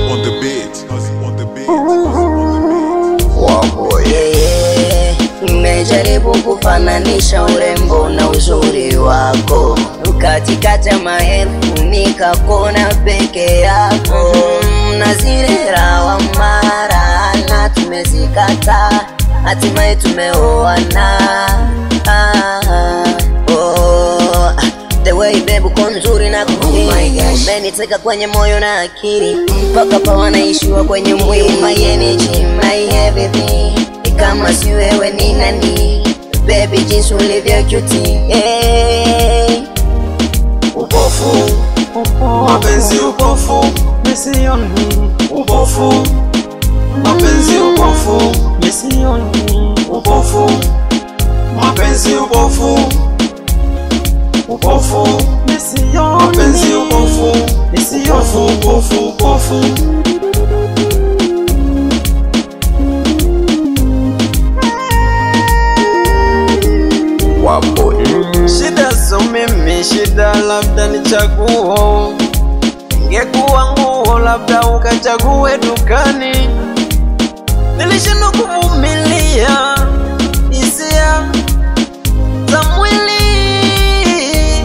On the beat. Nimejaribu kufananisha urembo na uzuri wako, katikati ya maelfu nikakona peke yako. Na zile lawama na tumezikata, hatimaye tumeoana. The way baby uko nzuri na kuhini, umeniteka kwenye moyo na akili, mpaka pawa naishiwa kwenye mwili. My energy, my everything, kama si wewe ni nani? Baby jinsi ulivyo cute, hey. Upofu, mapenzi upofu, misioni. Upofu, mapenzi upofu, misioni. Upofu, mapenzi upofu, upofu, misioni. Mapenzi upofu, misioni. Upofu, upofu. Shida so mimi, shida labda ni chaguo. Ingekuwa nguo labda ukachague dukani. Nilishindwa kuvumilia hisia za mwili,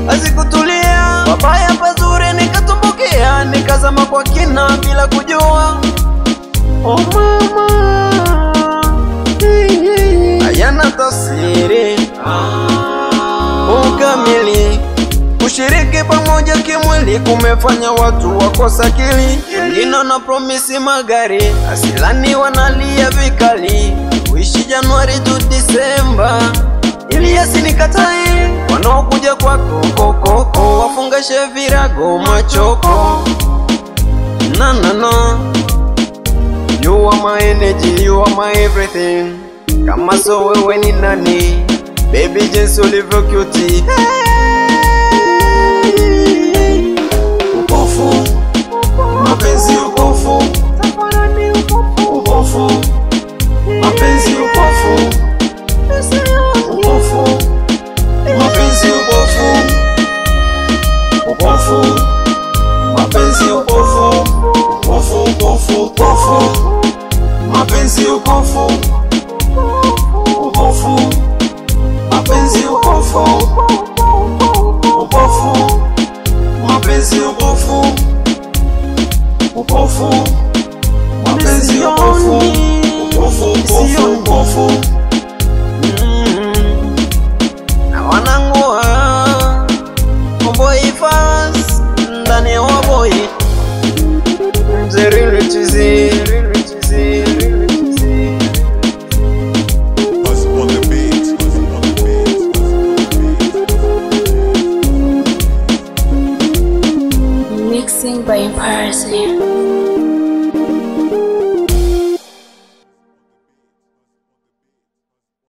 hazikutulia. Babaya pazuri nikatumbukia, nikazama kwa kina bila kujua. Oh mama, hayana tafsiri ukamili. Kushiriki pamoja kimwili kumefanya watu wakosa akili. Wengine na promisi magari, asilani wanalia vikali. Uishi Januari to Disemba ili asinikatae. Wanaokuja kwako kokoko, wafungashe virago machoko. No, you are my energy, you are my everything. Kama so wewe ni nani? Baby jinsi ulivyo cute. Upofu, mapenzi upofu, upofu, mapenzi upofu, upofu, mapenzi upofu, upofu, mapenzi upofu, upofu, upofu, upofu, mapenzi upofu, upofu, mapenzi upofu, upofu, mapenzi upofu, upofu, mapenzi upofu, upofu, upofu, upofu. Na wanangua boy fast ndani ya boy zeri chizi. On the beat. Mixing by Parsley.